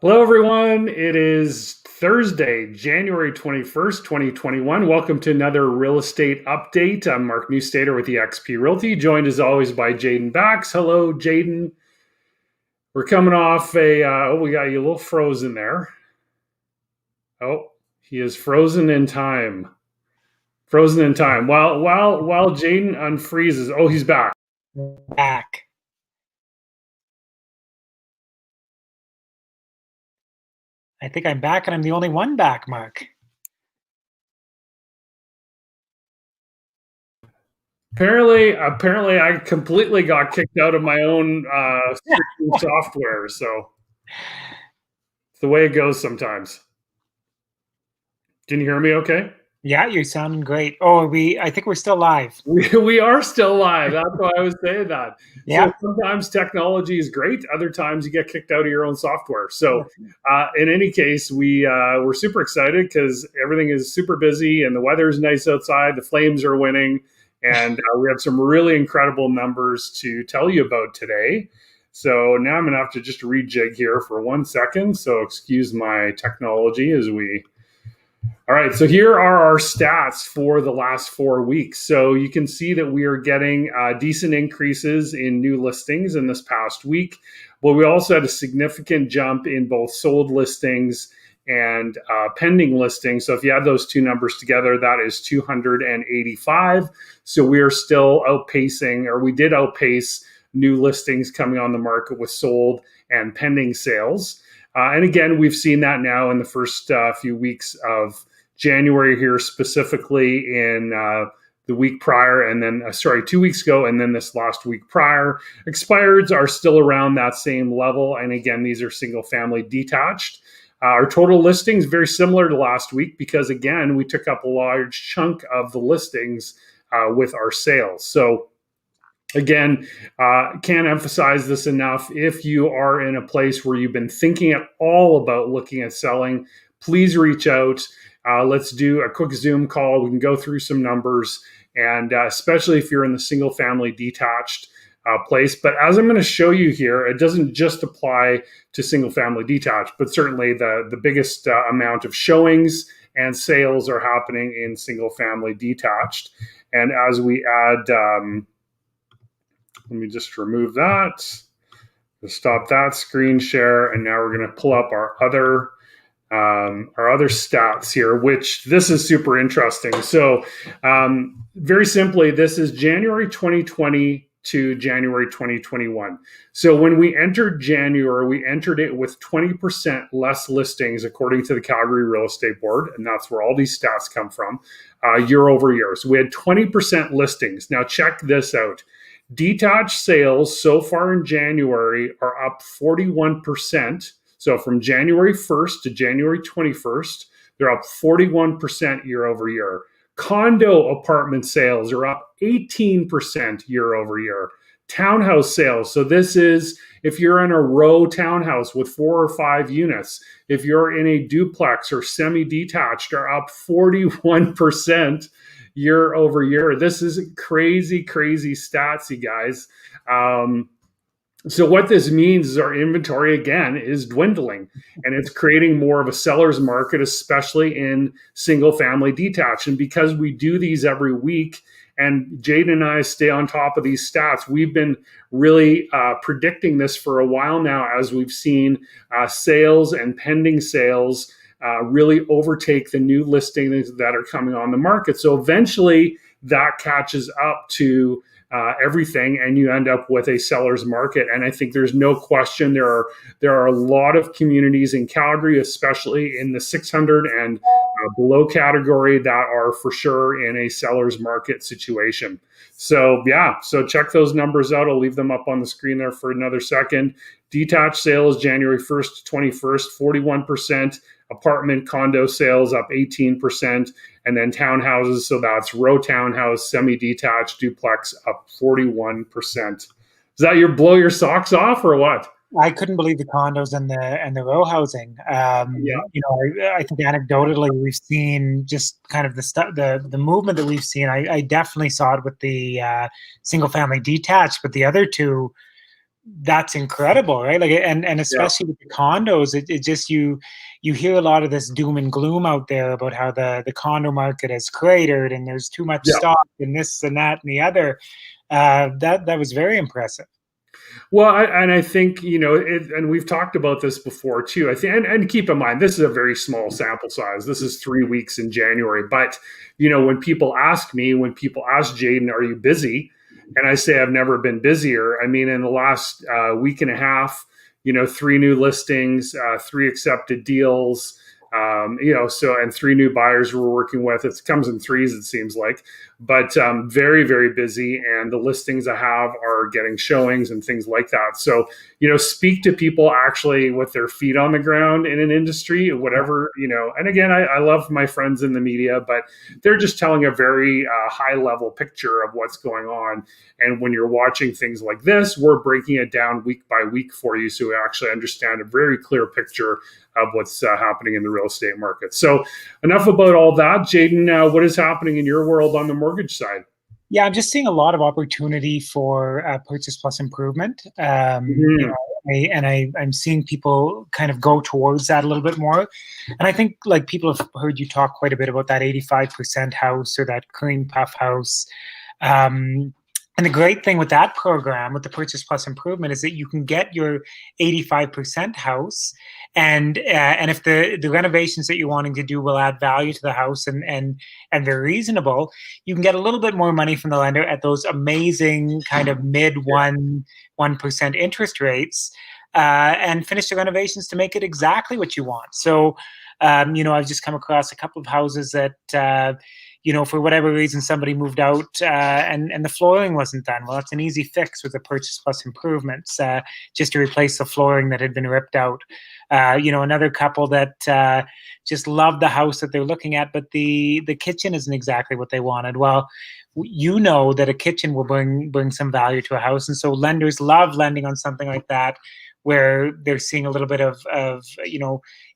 Hello, everyone. It is Thursday, January 21st, 2021. Welcome to another real estate update. I'm Mark Newstater with eXp Realty, joined as always by Jaden Bax. Hello, Jaden. We're coming off we got you a little frozen there. Oh, he is frozen in time. Frozen in time. While Jaden unfreezes. Oh, he's back. Back. I think I'm back, and I'm the only one back, Mark. Apparently, I completely got kicked out of my own software. So it's the way it goes sometimes. Can you hear me okay? Yeah, you're sounding great. Oh, I think we're still live. We are still live. That's why I was saying that. Yeah. So sometimes technology is great. Other times you get kicked out of your own software. So in any case, we're super excited because everything is super busy and the weather is nice outside. The Flames are winning. And we have some really incredible numbers to tell you about today. So now I'm going to have to just rejig here for 1 second. So excuse my technology as we... All right, so here are our stats for the last 4 weeks. So you can see that we are getting decent increases in new listings in this past week, but we also had a significant jump in both sold listings and pending listings. So if you add those two numbers together, that is 285. So we are still outpacing, or we did outpace new listings coming on the market with sold and pending sales. And again, we've seen that now in the first few weeks of January here, specifically in the week prior, and then 2 weeks ago, and then this last week prior. Expireds are still around that same level, and again, these are single family detached. Our total listings very similar to last week because again, we took up a large chunk of the listings with our sales. So again, can't emphasize this enough. If you are in a place where you've been thinking at all about looking at selling, please reach out. Let's do a quick Zoom call. We can go through some numbers, and especially if you're in the single family detached place. But as I'm going to show you here, it doesn't just apply to single family detached, but certainly the biggest amount of showings and sales are happening in single family detached. And as we add, let me just remove that. Stop that screen share, and now we're going to pull up our other stats here, which this is super interesting. So very simply, this is January 2020 to January 2021. So when we entered January, we entered it with 20% less listings, according to the Calgary Real Estate Board, and that's where all these stats come from, year over year. So we had 20% listings. Now check this out. Detached sales so far in January are up 41%. So from January 1st to January 21st, they're up 41% year over year. Condo apartment sales are up 18% year over year. Townhouse sales. So this is if you're in a row townhouse with 4 or 5 units. If you're in a duplex or semi-detached, are up 41% year over year. This is crazy, crazy stats, you guys. So what this means is our inventory, again, is dwindling, and it's creating more of a seller's market, especially in single family detached. And because we do these every week, and Jaden and I stay on top of these stats, we've been really predicting this for a while now, as we've seen sales and pending sales really overtake the new listings that are coming on the market. So eventually that catches up to everything, and you end up with a seller's market. And I think there's no question there are a lot of communities in Calgary, especially in the 600 and below category, that are for sure in a seller's market situation. So yeah, so check those numbers out. I'll leave them up on the screen there for another second. Detached sales January 1st to 21st, 41%. Apartment condo sales up 18%, and then townhouses, so that's row townhouse, semi-detached, duplex, up 41%. Does that blow your socks off or what? I couldn't believe the condos and the row housing. Yeah. You know, I think anecdotally we've seen just kind of the movement that we've seen. I definitely saw it with the single family detached, but the other two, that's incredible, right? Like, and Yeah. especially with the condos, it just you hear a lot of this doom and gloom out there about how the condo market has cratered and there's too much Yeah. stock and this and that and the other. That was very impressive. Well, I think, and we've talked about this before too. I think, and keep in mind, this is a very small sample size. This is 3 weeks in January. But, when people ask Jaden, are you busy? And I say, I've never been busier. I mean, in the last week and a half, 3 new listings, 3 accepted deals, and 3 new buyers we're working with. It comes in threes, it seems like, but very, very busy. And the listings I have are getting showings and things like that. So, speak to people actually with their feet on the ground in an industry, whatever, and again, I love my friends in the media, but they're just telling a very high level picture of what's going on. And when you're watching things like this, we're breaking it down week by week for you, so we actually understand a very clear picture of what's happening in the real estate market. So enough about all that. Jaden, what is happening in your world on the mortgage side? Yeah, I'm just seeing a lot of opportunity for purchase plus improvement. Mm-hmm. I'm seeing people kind of go towards that a little bit more. And I think like people have heard you talk quite a bit about that 85% house or that cream puff house. And the great thing with that program, with the Purchase Plus Improvement, is that you can get your 85% house, and if the renovations that you're wanting to do will add value to the house and they're reasonable, you can get a little bit more money from the lender at those amazing kind of mid 1% interest rates, and finish the renovations to make it exactly what you want. So, I've just come across a couple of houses that. For whatever reason, somebody moved out and the flooring wasn't done. Well, that's an easy fix with the Purchase Plus improvements, just to replace the flooring that had been ripped out. Another couple that just loved the house that they're looking at, but the kitchen isn't exactly what they wanted. Well, that a kitchen will bring some value to a house, and so lenders love lending on something like that, where they're seeing a little bit of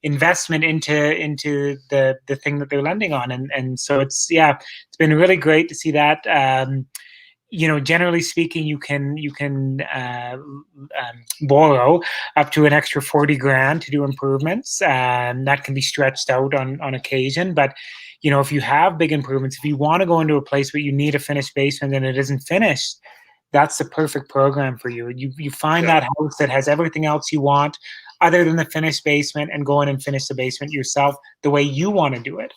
investment into the thing that they're lending on, and so it's been really great to see that. Generally speaking, you can borrow up to an extra 40 grand to do improvements. That can be stretched out on occasion, but if you have big improvements, if you want to go into a place where you need a finished basement and it isn't finished, that's the perfect program for you. You find that house that has everything else you want other than the finished basement, and go in and finish the basement yourself the way you want to do it.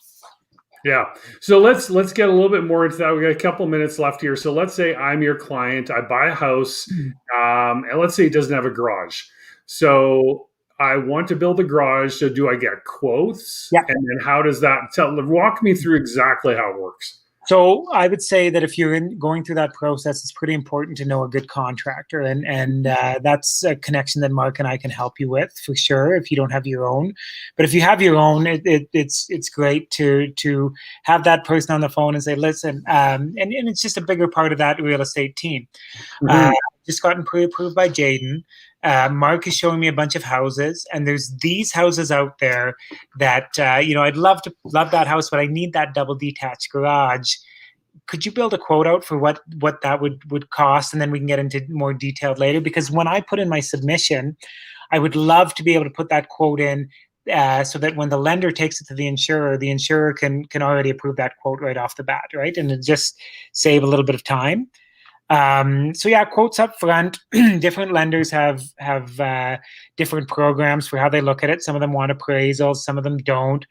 Yeah. So let's get a little bit more into that. We got a couple minutes left here. So let's say I'm your client. I buy a house, and let's say it doesn't have a garage. So I want to build a garage. So do I get quotes? Yeah. And then how does that walk me through exactly how it works? So I would say that if you're going through that process, it's pretty important to know a good contractor, and that's a connection that Mark and I can help you with for sure. If you don't have your own, but if you have your own, it's great to have that person on the phone and say, listen, and it's just a bigger part of that real estate team. Mm-hmm. Just gotten pre-approved by Jaden. Mark is showing me a bunch of houses, and there's these houses out there that I'd love that house, but I need that double detached garage. Could you build a quote out for what that would cost, and then we can get into more detailed later? Because when I put in my submission, I would love to be able to put that quote in, so that when the lender takes it to the insurer can already approve that quote right off the bat, right? And it just save a little bit of time. Quotes up front. Different lenders have different programs for how they look at it. Some of them want appraisals, some of them don't.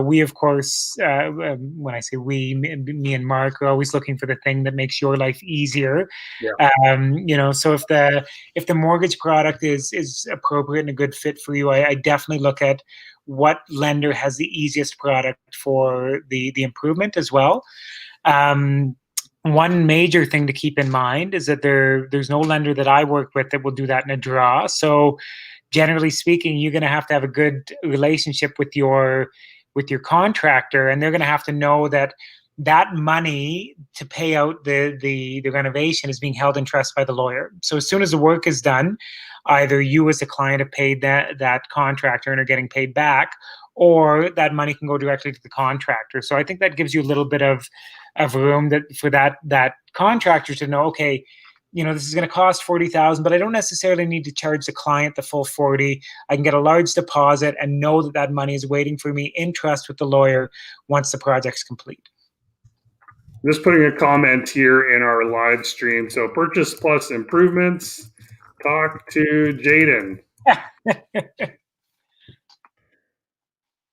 We, of course, when I say we, me and Mark are always looking for the thing that makes your life easier. Yeah. So if the mortgage product is appropriate and a good fit for you, I definitely look at what lender has the easiest product for the improvement as well. One major thing to keep in mind is that there's no lender that I work with that will do that in a draw. So generally speaking, you're going to have a good relationship with your contractor, and they're going to have to know that money to pay out the renovation is being held in trust by the lawyer. So as soon as the work is done, either you as a client have paid that contractor and are getting paid back, or that money can go directly to the contractor. So I think that gives you a little bit of room for that contractor to know, okay, this is going to cost 40,000, but I don't necessarily need to charge the client the full 40. I can get a large deposit and know that that money is waiting for me in trust with the lawyer once the project's complete. Just putting a comment here in our live stream. So purchase plus improvements. Talk to Jaden.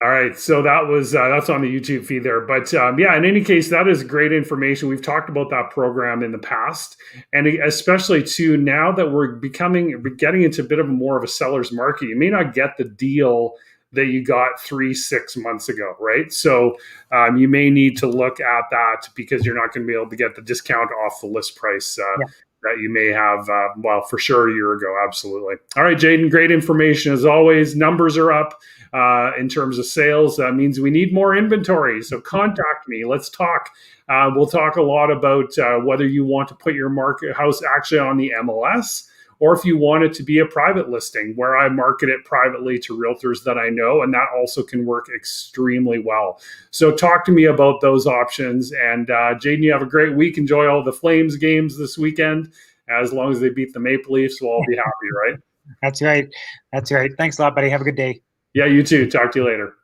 All right, so that was that's on the YouTube feed there. But yeah, in any case, that is great information. We've talked about that program in the past, and especially too now that we're getting into a bit of more of a seller's market. You may not get the deal that you got 3-6 months ago, right? So you may need to look at that because you're not going to be able to get the discount off the list price that you may have, well, for sure a year ago. Absolutely. All right, Jaden, great information as always. Numbers are up in terms of sales. That means we need more inventory. So contact me. Let's talk. We'll talk a lot about whether you want to put your house actually on the MLS, or if you want it to be a private listing where I market it privately to realtors that I know, and that also can work extremely well. So talk to me about those options. And Jaden, you have a great week. Enjoy all the Flames games this weekend. As long as they beat the Maple Leafs, we'll all be happy, right? That's right. That's right. Thanks a lot, buddy. Have a good day. Yeah, you too. Talk to you later.